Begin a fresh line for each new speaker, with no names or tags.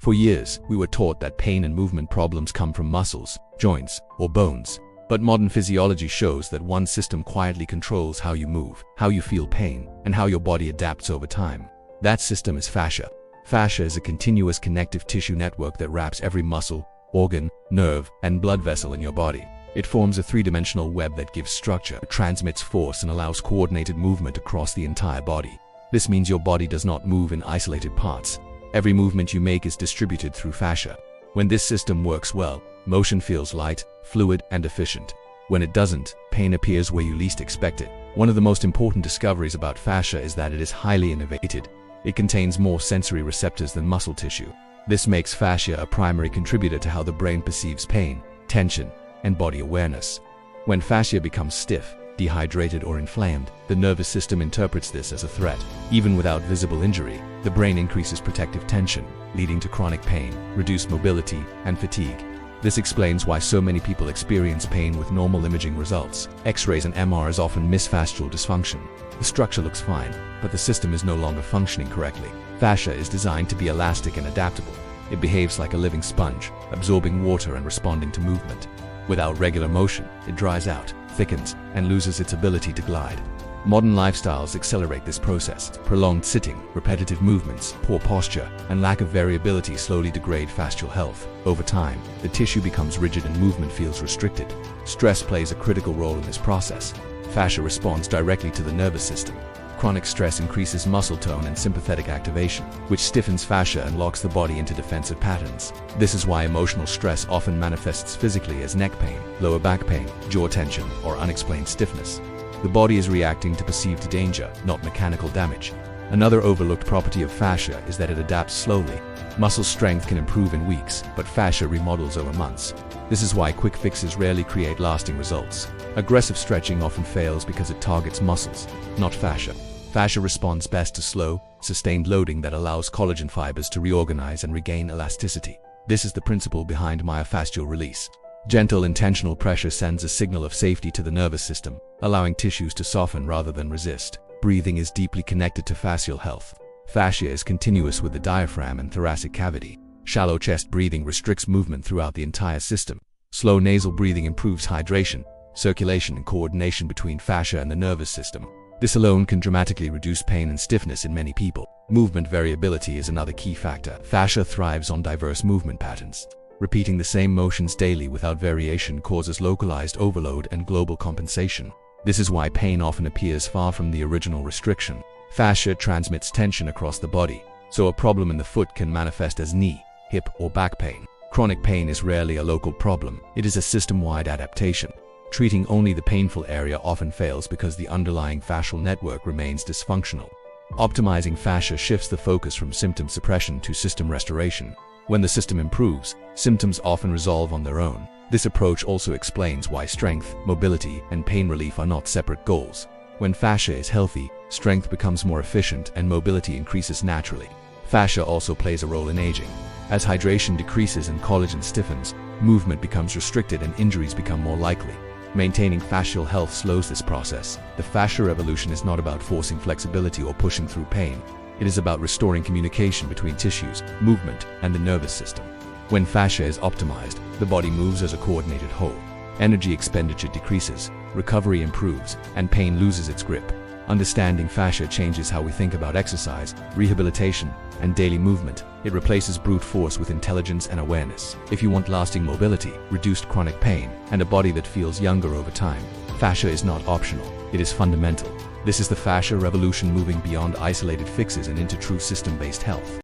For years, we were taught that pain and movement problems come from muscles, joints, or bones. But modern physiology shows that one system quietly controls how you move, how you feel pain, and how your body adapts over time. That system is fascia. Fascia is a continuous connective tissue network that wraps every muscle, organ, nerve, and blood vessel in your body. It forms a three-dimensional web that gives structure, transmits force, and allows coordinated movement across the entire body. This means your body does not move in isolated parts. Every movement you make is distributed through fascia. When this system works well, motion feels light, fluid, and efficient. When it doesn't, pain appears where you least expect it. One of the most important discoveries about fascia is that it is highly innervated. It contains more sensory receptors than muscle tissue. This makes fascia a primary contributor to how the brain perceives pain, tension, and body awareness. When fascia becomes stiff, dehydrated, or inflamed, the nervous system interprets this as a threat. Even without visible injury, the brain increases protective tension, leading to chronic pain, reduced mobility, and fatigue. This explains why so many people experience pain with normal imaging results. X-rays and MRs often miss fascial dysfunction. The structure looks fine, but the system is no longer functioning correctly. Fascia is designed to be elastic and adaptable. It behaves like a living sponge, absorbing water and responding to movement. Without regular motion, it dries out, thickens, and loses its ability to glide. Modern lifestyles accelerate this process. Prolonged sitting, repetitive movements, poor posture, and lack of variability slowly degrade fascial health. Over time, the tissue becomes rigid and movement feels restricted. Stress plays a critical role in this process. Fascia responds directly to the nervous system. Chronic stress increases muscle tone and sympathetic activation, which stiffens fascia and locks the body into defensive patterns. This is why emotional stress often manifests physically as neck pain, lower back pain, jaw tension, or unexplained stiffness. The body is reacting to perceived danger, not mechanical damage. Another overlooked property of fascia is that it adapts slowly. Muscle strength can improve in weeks, but fascia remodels over months. This is why quick fixes rarely create lasting results. Aggressive stretching often fails because it targets muscles, not fascia. Fascia responds best to slow, sustained loading that allows collagen fibers to reorganize and regain elasticity. This is the principle behind myofascial release. Gentle, intentional pressure sends a signal of safety to the nervous system, allowing tissues to soften rather than resist. Breathing is deeply connected to fascial health. Fascia is continuous with the diaphragm and thoracic cavity. Shallow chest breathing restricts movement throughout the entire system. Slow nasal breathing improves hydration, circulation, and coordination between fascia and the nervous system. This alone can dramatically reduce pain and stiffness in many people. Movement variability is another key factor. Fascia thrives on diverse movement patterns. Repeating the same motions daily without variation causes localized overload and global compensation. This is why pain often appears far from the original restriction. Fascia transmits tension across the body, so a problem in the foot can manifest as knee, hip, or back pain. Chronic pain is rarely a local problem. It is a system-wide adaptation. Treating only the painful area often fails because the underlying fascial network remains dysfunctional. Optimizing fascia shifts the focus from symptom suppression to system restoration. When the system improves, symptoms often resolve on their own. This approach also explains why strength, mobility, and pain relief are not separate goals. When fascia is healthy, strength becomes more efficient and mobility increases naturally. Fascia also plays a role in aging. As hydration decreases and collagen stiffens, movement becomes restricted and injuries become more likely. Maintaining fascial health slows this process. The fascia revolution is not about forcing flexibility or pushing through pain. It is about restoring communication between tissues, movement, and the nervous system. When fascia is optimized, the body moves as a coordinated whole. Energy expenditure decreases, recovery improves, and pain loses its grip. Understanding fascia changes how we think about exercise, rehabilitation, and daily movement. It replaces brute force with intelligence and awareness. If you want lasting mobility, reduced chronic pain, and a body that feels younger over time, fascia is not optional. It is fundamental. This is the fascia revolution, moving beyond isolated fixes and into true system-based health.